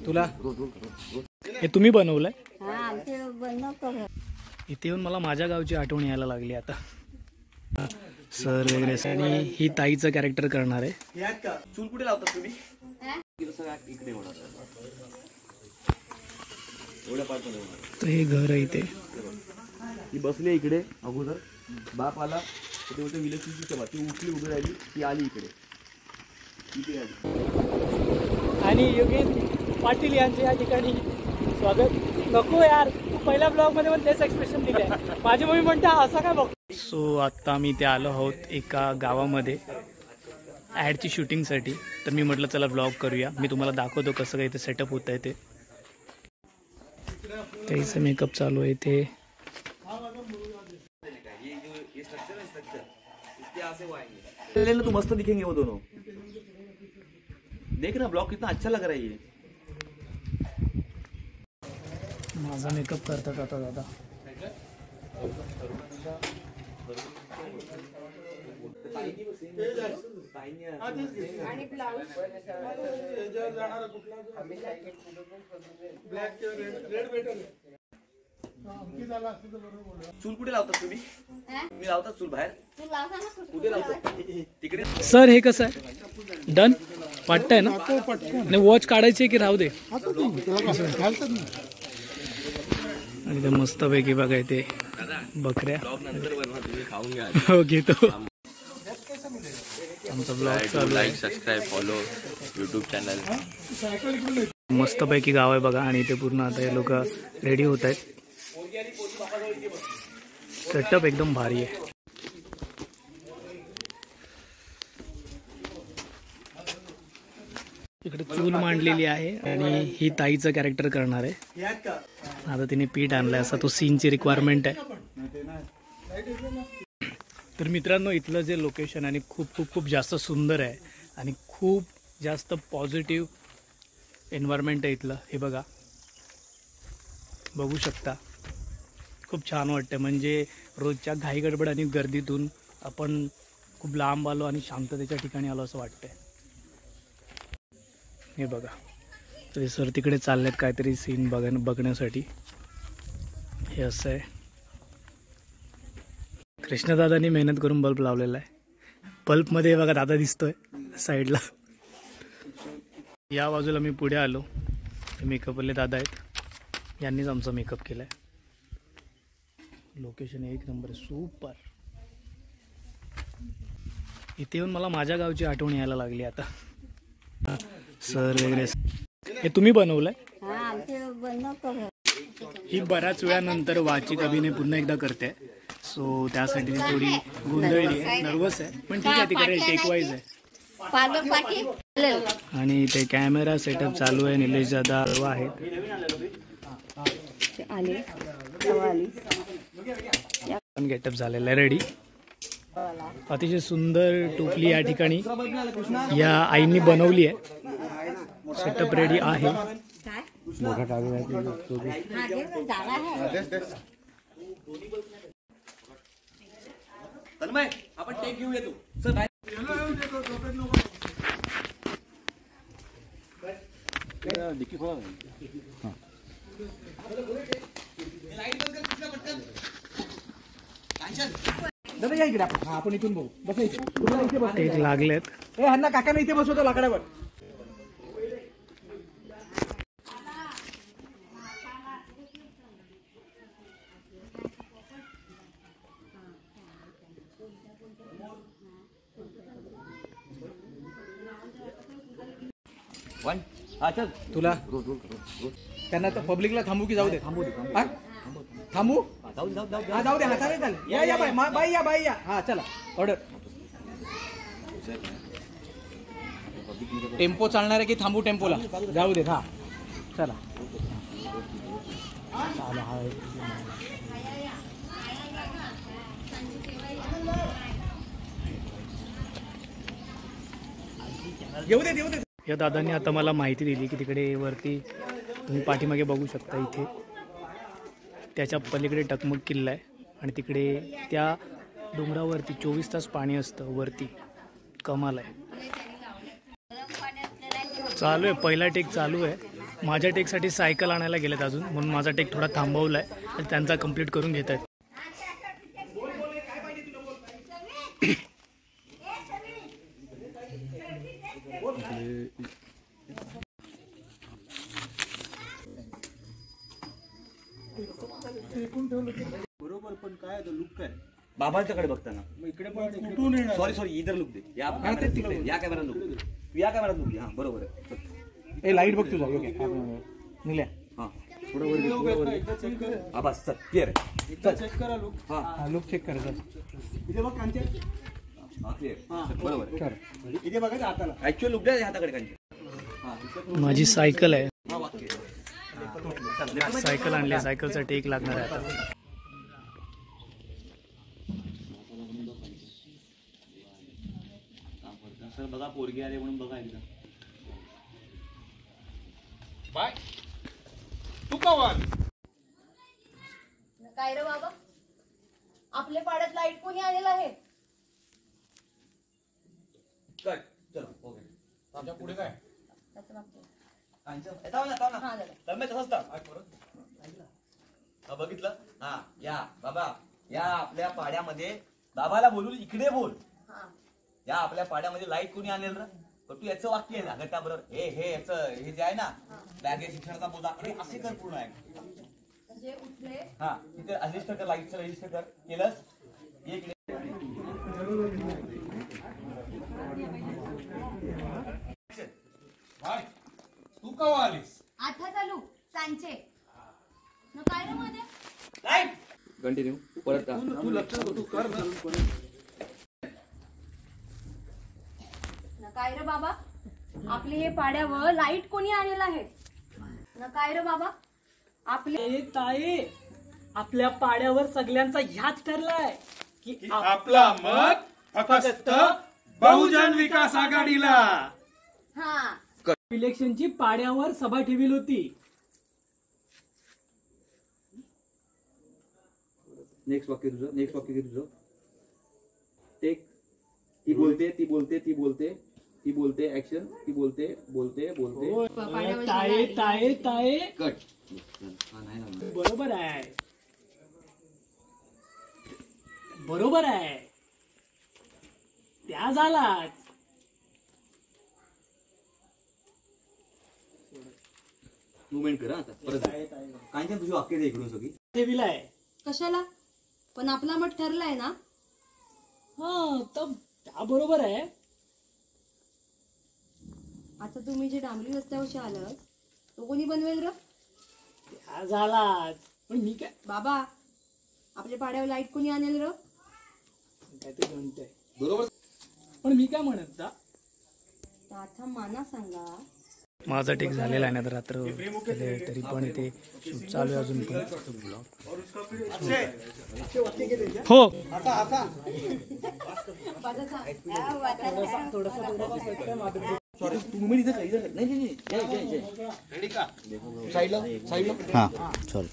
तुला हे तुम्ही बनवलंय? इथे येऊन मला माझ्या गावची आठवण यायला लागली आता. सर वगैरे आणि ही ताईचं कॅरेक्टर करणार आहे. चूल कुठे लावतात तुम्ही? तर हे घर आहे इथे. ती बसली इकडे अगोदर, बाप आला ते होते विलक्षित ती उठली उभी राहिली, ती आली इकडे. आणि योगेश पाटील यांचे या ठिकाणी स्वागत. नको यार, पहिल्या ब्लॉग मध्ये पण तेच एक्सप्रेशन दिले. माझी मम्मी म्हणते असं काय बघ. सो आता मी इथे आलो आहोत एका गावामध्ये ॲडची शूटिंगसाठी. तर मी म्हटलं चला ब्लॉग करूया, मी तुम्हाला दाखवतो कसं काही ते सेटअप होत आहे ते. त्याचं मेकअप चालू आहे ते. तू मस्त दिखेंगे वो दोनों. देख ना ब्लॉग कितना अच्छा लग रहा है ये. माझा मेकअप करतात आता दादा. चूल कुठे लावतात तुम्ही? मी लावतात चूल बाहेर. कुठे लावतात? तिकडे. सर हे कसं आहे? डन वाटतंय ना? नाही वॉच काढायची की राहू दे? आणि ते मस्त पैकी बघा इथे बकऱ्या. हो घेतो. आमचा ब्लॉग चालू. Like subscribe follow YouTube channel. मस्त पैकी गाव आहे बघा. आणि इथे पूर्ण आता हे लोक रेडी होत आहेत. सेटअप एकदम भारी आहे. इकडे चूल मांडलेली आहे आणि ही ताईचं कॅरेक्टर करणार आहे. आता तिने पीठ आणलंय, असा तो सीनची रिक्वायरमेंट आहे. तर मित्रांनो इथलं जे लोकेशन आणि खूप खूप खूप जास्त सुंदर आहे आणि खूप जास्त पॉझिटिव्ह एन्व्हायरमेंट आहे इथलं. हे बघा, बघू शकता. खूप छान वाटतं. म्हणजे रोजच्या घाई गडबड आणि गर्दीतून आपण खूप लांब आलो आणि शांततेच्या ठिकाणी आलो असं वाटतंय. हे बघा, तर सर तिकडे चाललेत काहीतरी सीन बघण्यासाठी. हे असं आहे. कृष्णदादांनी मेहनत करून बल्ब लावलेला आहे. बल्बमध्ये बघा दादा दिसतोय साईडला. या बाजूला मी पुढे आलो. मेकअपवाले दादा आहेत, यांनीच आमचा मेकअप केला आहे. लोकेशन एक नंबर, सुपर. इथे येऊन मला माझ्या गावची आठवण यायला लागली आता. सर वगैरे. हे तुम्ही बनवलंय? ही बऱ्याच वेळानंतर वाचिक अभिनय पुन्हा एकदा करते. सो त्यासाठी ती थोडी गोंधळली आहे, नर्वस आहे, पण ठीक आहे, ती करेल. टेक वाईज आहे. आणि ते कॅमेरा सेटअप चालू आहे. निलेश दादा आहेत. गेटअप झालेला आहे रेडी. अतिशय सुंदर टोपली या ठिकाणी या आईंनी बनवली आहे. सेटअप रेडी आहे. तन्मय आपण टेक घेऊया. तू चल बाहेर. डिक्की खोला. दादा या इकडे. आपण इथून बघू. बस इथे टेक लागलेत. ह्यांना काकांना इथे बसवतो लाकडावर. चल तुला त्यांना तर पब्लिकला थांबू की जाऊ दे? थांबू थांबू जाऊ दे. हा चालेल चालेल. या बाई या. हा चला ऑर्डर. टेम्पो चालणार आहे की थांबू? टेम्पोला जाऊ दे. हा चला. येऊ दे. या दादांनी आता मला माहिती दिली की तिकडे वरती तुम्ही पाठीमागे बघू शकता. इथे त्याच्या पलीकडे टकमक किल्ला आहे आणि तिकडे त्या डोंगरावरती 24 तास पाणी असतं वरती. कमाल आहे. चालू आहे, पहिला टेक चालू आहे. माझ्या टेकसाठी सायकल आणायला गेलेत अजून, म्हणून माझा टेक थोडा थांबवला आहे आणि त्यांचा कंप्लीट करून घेत आहेत. बरोबर, पण काय लुक काय बाबांच्याकडे बघताना इकडे पण सॉरी इधर लुक दे. या कॅमेरा लुक दे. या कॅमेरा लुक दे. हा बरोबर आहे. ए लाईट बघ तुझा योग्य निल्या. हा थोडं वर हा बस चल क्लिअर आहे. चेक करा लुक. हा लुक चेक करायचं. इथे बघ कांचे. हा क्लिअर बरोबर आहे. इथे बघा हाताला. ऍक्च्युअल लुक द्या हाताकडे कांचे. माझी सायकल आहे, हा वाक्य सायकल आणली. सायकलचा टेक लागणार आहे आता. सर बघा पोरगी आले म्हणून बघा एकदा. बाय तू कवाल काय रे बाबा, आपल्या पाड्यात लाईट कोणी आलेला आहे? कट चलो ओके. आमच्या पुढे काय त्याचं मागचं. कांचन येताव ना येताव हा, ना दादा. तन्मय तसंच हा बघितलं. हा या बाबा या आपल्या पाड्यामध्ये बाबाला बोलून इकडे बोल. हा. या आपल्या पाड्यामध्ये लाईट कोणी आणेल ना, तर तू याचं वाक्य आहे ना अगं त्या बरोबर हे याचं हे जे आहे ना बॅगे शिक्षणाचा बोजा हे असे कर पूर्ण आहे. म्हणजे उठले. हा तिथे रजिस्टर कर, लाईटचं रजिस्टर कर. केलंस एक बाय तू कवा आलीस? आता चालू सांचे न काय रे मध्ये. लाईट कंटिन्यू परत का तू लक्ष तू कर ना. न काय रे बाबा, आपले हे पाड्यावर लाईट कोणी आलेला आहे? न काय रे बाबा, आपले ए ताई, आपल्या पाड्यावर सगळ्यांचा ह्याच ठरलाय की आपला मत फक्त बहुजन विकास आघाडीला. हा इलेक्शनची पाड्यावर सभा ठेवली होती. नेक्स्ट वाक्य तुझं. नेक्स्ट वाक्य घे तुझं. टेक. ती बोलते ती बोलते ती बोलते ती बोलते ऍक्शन. ती बोलते बोलते बोलते. पाड्यावर ताई ताई ताई, कट. हा नाही ना बरोबर आहे, बरोबर आहे. त्या झालाच. मुवमेंट कर आता परत. कांचन तुझी वाक्य दे इकडून सगळी. ठेविलाय. कशाला? पण आपला मत ठरलाय ना. हा तर त्या बरोबर आहे. आता तुम्ही जे डांबरी रस्त्यावर आलं तो कोणी बनवेल र? त्या झालाच. पण मी काय बाबा, आपल्या पाड्यावर लाईट कोणी आणेल र? काय ते म्हणतोय, बरोबर. पण मी काय म्हणत जा. तर आता माना सांगा. माझा टेक झालेला आहे ना, तर रात्र झाले तरी पण इथे शूट चालू आहे अजून पण. हो सॉरी तू मुवमेंट इधर इधर नाही नाही जय जय जय. रेडी का? साइडला साइडला. हां चल.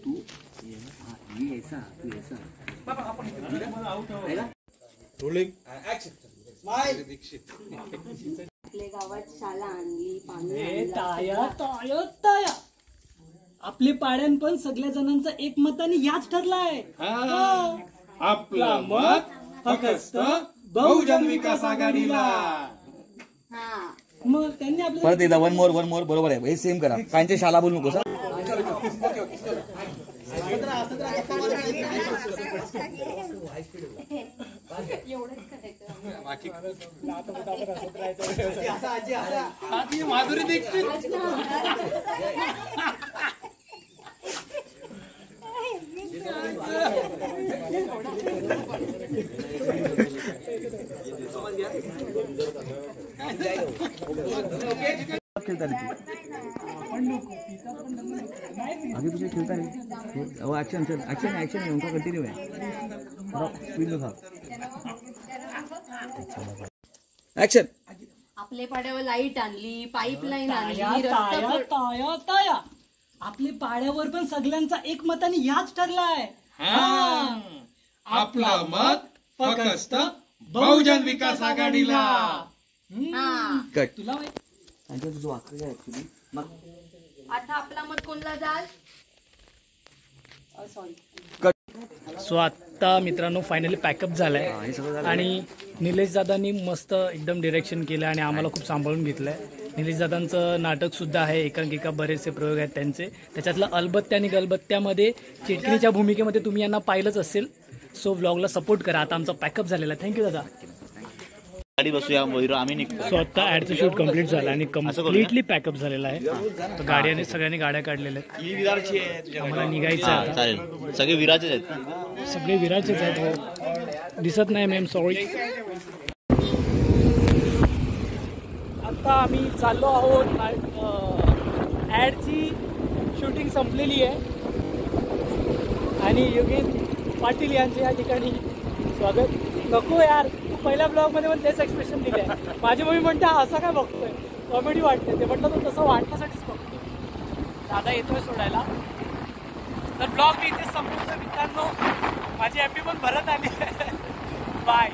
तू ये ऐसा तू ऐसा. बाबा आपण रोलिंग ऍक्शन. स्माइल. आपल्या गावात शाळा आणली, पाणी ए आणलं. ताया ताया ताया, आपले पाड्यान पण सगळ्या जणांचा एकमताने याच ठरलाय. आपला मत फक्त बहुजन विकास आघाडीला. हा. मग त्यांनी आपल्या परत एकदा वन मोर बरोबर आहे. हे सेम करा. कांचे शाला बोलू नकोस. एवढंच करायचं. माधुरी दीक्षित. खेळता आगे पीछे खेलता रहे. वो एक्शन चल एक्शन एक्शन है उनका कंटिन्यू है. स्पीड में था. एक्शन. आपल्या पाड्यावर लाईट आणली, पाईपलाईन आणली, ताया रस्ता ताया खोद- ताया ताया, आपले पाड्यावर पण सगळ्यांचा एकमताने याच ठरलाय. आपलं मत फक्त बहुजन विकास आघाडीला. तुला आता आपला मत कोणला जाल? सॉरी. सो आत्ता मित्रांनो फायनली पॅकअप झालाय आणि निलेश दादांनी मस्त एकदम डिरेक्शन केलं आणि आम्हाला खूप सांभाळून घेतलंय. निलेश दादांचं नाटक सुद्धा आहे, एकांकिका बरेचसे प्रयोग आहेत त्यांचे. त्याच्यातलं अलबत्त्या आणि गलबत्त्यामध्ये चिटणीच्या भूमिकेमध्ये तुम्ही यांना पाहिलंच असेल. सो व्लॉगला सपोर्ट करा. आता आमचा पॅकअप झालेला आहे. थँक्यू दादा. गाडी बसूया आम्ही निघतो. सो आता ॲडचं शूट कम्प्लीट झालं आणि कम्प्लिटली पॅकअप झालेला आहे. तर गाड्याने सगळ्यांनी गाड्या काढलेल्या आहेत. ही विरारची आहे. आम्हाला निघायचं आहे आता. चालेल, सगळे विरारचेच आहेत. सगळे विरारचेच आहेत. हो दिसत नाही मॅम, सॉरी. आता आम्ही चाललो आहोत. ॲडची शूटिंग संपलेली आहे आणि योगेश पाटील यांचे या ठिकाणी स्वागत. नको यार, तू पहिल्या ब्लॉगमध्ये पण तेच एक्सप्रेशन दिले आहे. माझी मम्मी म्हणते असं काय बघतोय, कॉमेडी वाटते. ते म्हटलं तो तसं वाटण्यासाठीच बघतो. दादा येतोय सोडायला. तर ब्लॉग मी इथेच संपवतो मित्रांनो. माझी एमपी पण भरत आली. बाय.